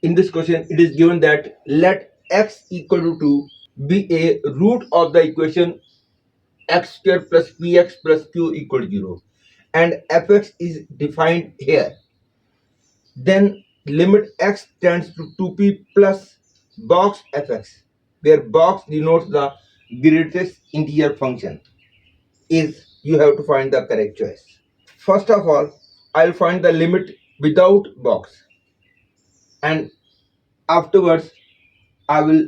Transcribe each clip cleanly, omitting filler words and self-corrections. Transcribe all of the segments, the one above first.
In this question, it is given that let x equal to 2 be a root of the equation x square plus px plus q equal to 0 and fx is defined here. Then limit x tends to 2p plus box fx, where box denotes the greatest integer function, is you have to find the correct choice. First of all, I'll find the limit without box, and afterwards I will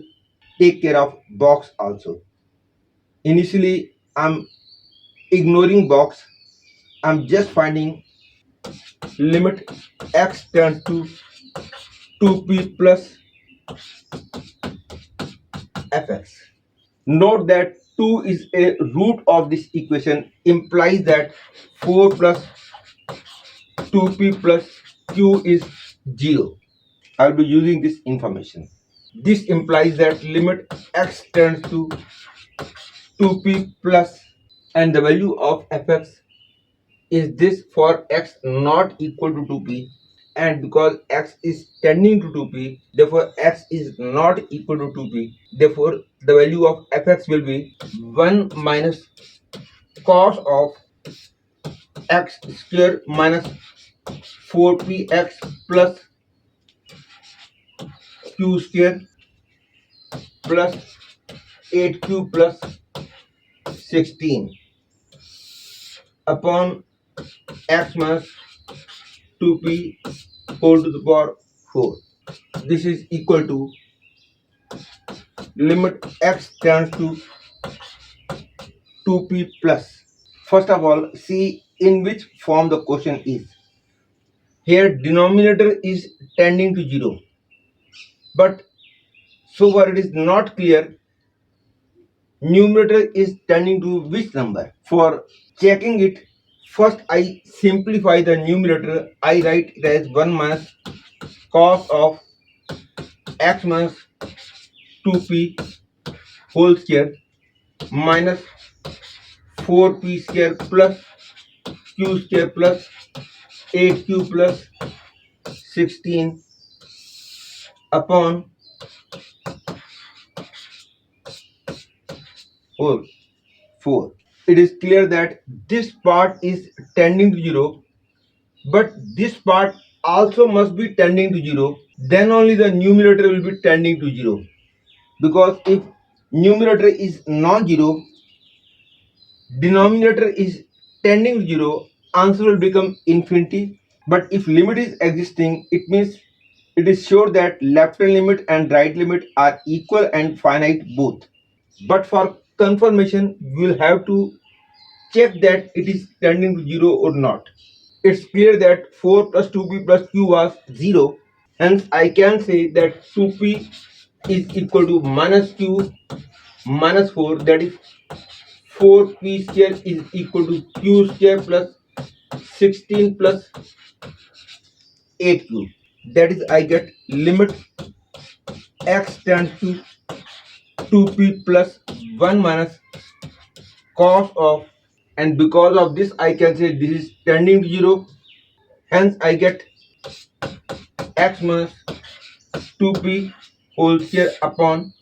take care of box also. Initially, I'm ignoring box. I'm just finding limit x tends to 2p plus fx. Note that 2 is a root of this equation, implies that 4 plus 2p plus q is 0. I'll be using this information. This implies that limit x tends to 2p plus, and the value of fx is this for x not equal to 2p, and because x is tending to 2p, therefore x is not equal to 2p, therefore the value of fx will be 1 minus cos of x square minus 4px plus q square plus 8q plus 16 upon x minus 2p whole to the power 4. This is equal to limit x tends to 2p plus. First of all, see in which form the question is. Here denominator is tending to 0, but so far it is not clear numerator is tending to which number. For checking it, first I simplify the numerator. I write it as 1 minus cos of x minus 2p whole square minus 4p square plus q square plus 8q plus 16 upon whole 4. It is clear that this part is tending to 0, but this part also must be tending to 0. Then only the numerator will be tending to 0. Because if numerator is non-zero, denominator is tending to 0, answer will become infinity. But if limit is existing, it means it is sure that left hand limit and right limit are equal and finite both. But for confirmation, we will have to check that it is tending to 0 or not. It's clear that 4 plus 2p plus q was 0. Hence, I can say that 2p is equal to minus q minus 4. That is 4p square is equal to q square plus 16 plus 8q. That is, I get limit x tends to 2p plus 1 minus cos of, and because of this I can say this is tending to 0. Hence I get x minus 2p whole square upon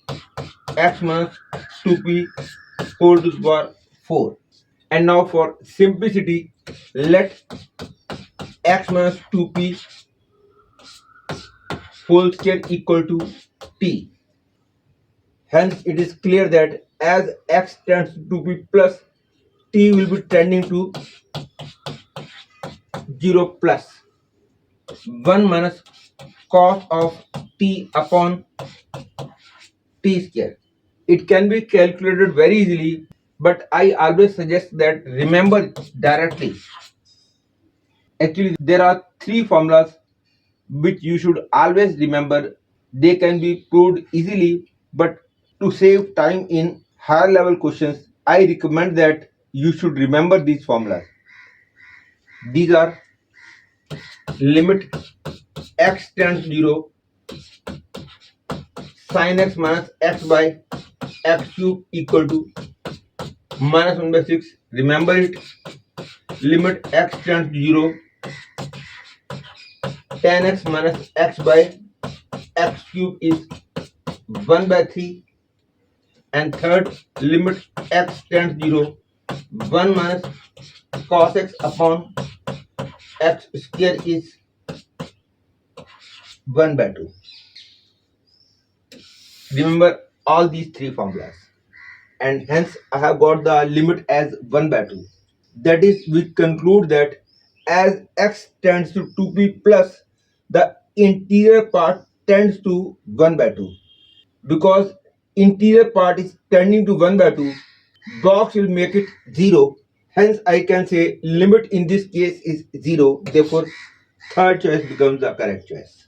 x minus 2p whole to the power 4. And now for simplicity, let x minus 2p whole square equal to t. Hence it is clear that as x tends to 2p plus, t will be tending to 0 plus 1 minus cos of t upon t square. It can be calculated very easily, but I always suggest that remember directly. Actually, there are 3 formulas which you should always remember. They can be proved easily, but to save time in higher level questions, I recommend that you should remember these formulas. These are limit x tends to 0, sin x minus x by x cube equal to minus 1 by 6. Remember it. Limit x tends to 0, tan x minus x by x cube is 1 by 3, and third limit x tends 0, 1 minus cos x upon x square is 1 by 2. Remember all these three formulas, and hence I have got the limit as 1 by 2. That is, we conclude that as x tends to 2p plus, the interior part tends to 1 by 2. Because interior part is tending to 1 by 2, box will make it 0. Hence, I can say limit in this case is 0. Therefore, third choice becomes the correct choice.